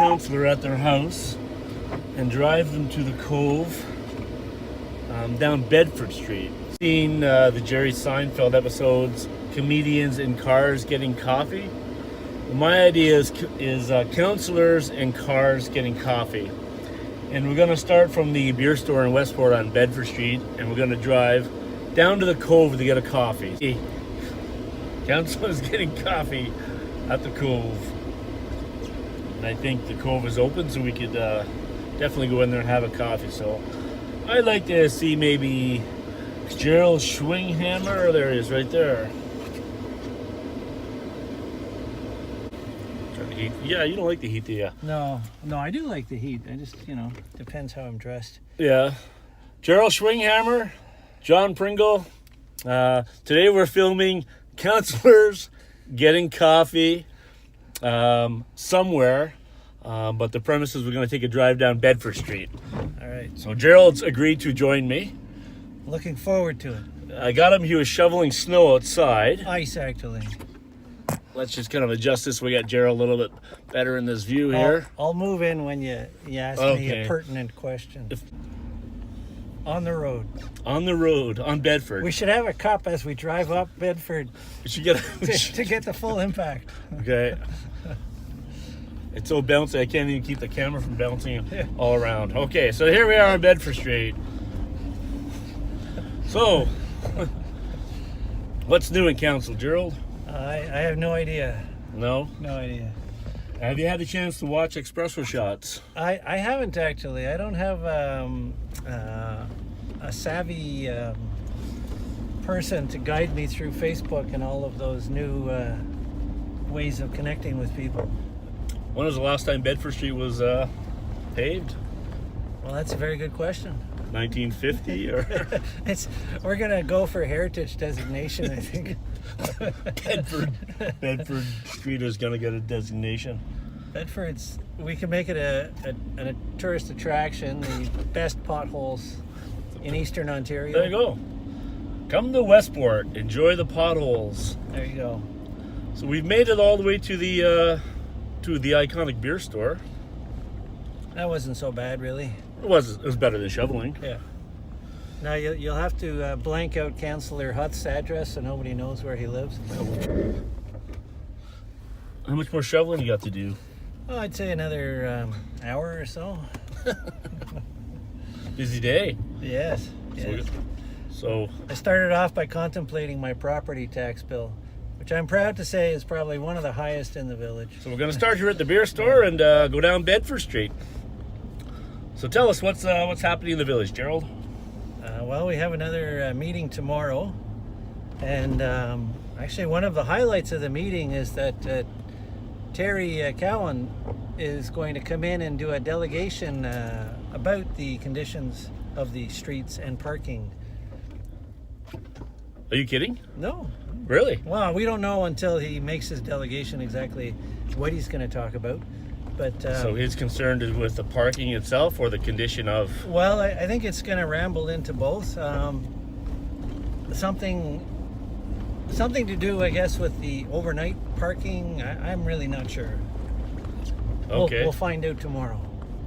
councillor at their house and drive them to the Cove down Bedford Street. Seen the Jerry Seinfeld episodes, comedians in cars getting coffee. My idea is councillors in cars getting coffee. And we're going to start from the beer store in Westport on Bedford Street, and we're going to drive down to the Cove to get a coffee. Hey, councillors getting coffee at the Cove. And I think the Cove is open, so we could definitely go in there and have a coffee. So I'd like to see maybe Gerald Schwinghammer. There he is, right there. Yeah, you don't like the heat, do you? No, I do like the heat. I just, depends how I'm dressed. Yeah. Gerald Schwinghammer, John Pringle. Today we're filming councillors getting coffee somewhere. But the premise is we're going to take a drive down Bedford Street. All right. So Gerald's agreed to join me. Looking forward to it. I got him. He was shoveling snow outside. Ice, actually. Let's just kind of adjust this so we got Gerald a little bit better in this view here. I'll move in when you ask me a pertinent question. On the road. On the road, on Bedford. We should have a cup as we drive up Bedford We should get to get the full impact. Okay. It's so bouncy, I can't even keep the camera from bouncing all around. Okay, so here we are on Bedford Street. So, what's new in council, Gerald? I have no idea. No? No idea. Have you had a chance to watch Espresso shots? I haven't actually. I don't have a savvy person to guide me through Facebook and all of those new ways of connecting with people. When was the last time Bedford Street was paved? Well, that's a very good question. 1950 or? We're gonna go for heritage designation, I think. Bedford Street is gonna get a designation. We can make it a tourist attraction. The best potholes in Eastern Ontario. There you go. Come to Westport, enjoy the potholes. There you go. So we've made it all the way to the iconic beer store. That wasn't so bad, really. It was better than shoveling. Yeah. Now you'll have to blank out Councillor Huth's address so nobody knows where he lives. How much more shoveling you got to do? Oh, I'd say another hour or so. Busy day. Yes. So I started off by contemplating my property tax bill, which I'm proud to say is probably one of the highest in the village. So we're going to start here at the beer store and go down Bedford Street. So tell us what's happening in the village, Gerald. Well, we have another meeting tomorrow, and actually one of the highlights of the meeting is that Terry Cowan is going to come in and do a delegation about the conditions of the streets and parking. Are you kidding? No. Really? Well, we don't know until he makes his delegation exactly what he's going to talk about. But so he's concerned with the parking itself or the condition of... Well, I think it's going to ramble into both. Something to do, I guess, with the overnight parking. I'm really not sure. Okay. We'll find out tomorrow.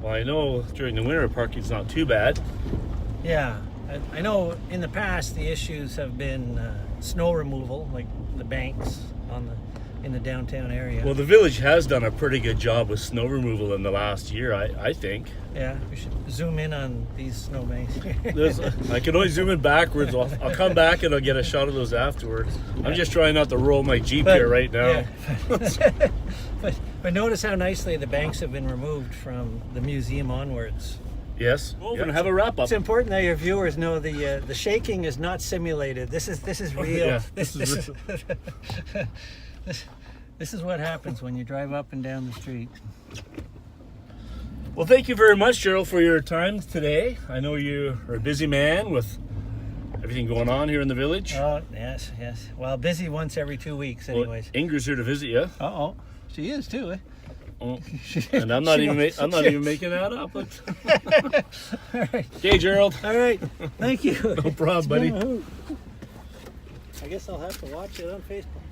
Well, I know during the winter parking's not too bad. Yeah. I know in the past the issues have been snow removal, like the banks in the downtown area. Well, the village has done a pretty good job with snow removal in the last year, I think. Yeah, we should zoom in on these snowbanks. I can only zoom in backwards. I'll come back and I'll get a shot of those afterwards. I'm just trying not to roll my Jeep here right now. Yeah. but notice how nicely the banks have been removed from the museum onwards. Yes. We're going to have a wrap up. It's important that your viewers know the shaking is not simulated. This is real. Yeah, This is what happens when you drive up and down the street. Well, thank you very much, Gerald, for your time today. I know you are a busy man with everything going on here in the village. Oh, yes. Well, busy once every 2 weeks, anyways. Well, Ingrid's here to visit you. Uh-oh. She is, too, eh? Oh, and I'm not even making that up. All right. Okay, Gerald. All right. Thank you. No problem, buddy. I guess I'll have to watch it on Facebook.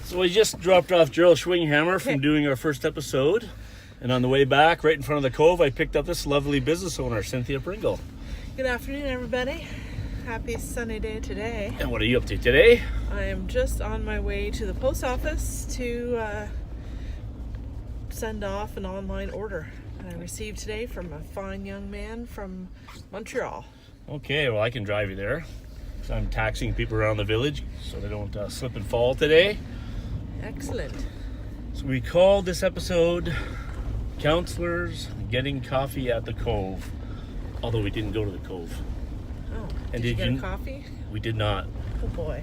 So we just dropped off Gerald Schwinghammer from doing our first episode. And on the way back, right in front of the cove, I picked up this lovely business owner, Cynthia Pringle. Good afternoon, everybody. Happy sunny day today. And what are you up to today? I am just on my way to the post office to send off an online order I received today from a fine young man from Montreal. Okay, well, I can drive you there. So I'm taxiing people around the village so they don't slip and fall today. Excellent. So we called this episode Counselors Getting Coffee at the Cove. Although we didn't go to the cove. Oh, And did you did get you- a coffee? We did not. Oh boy.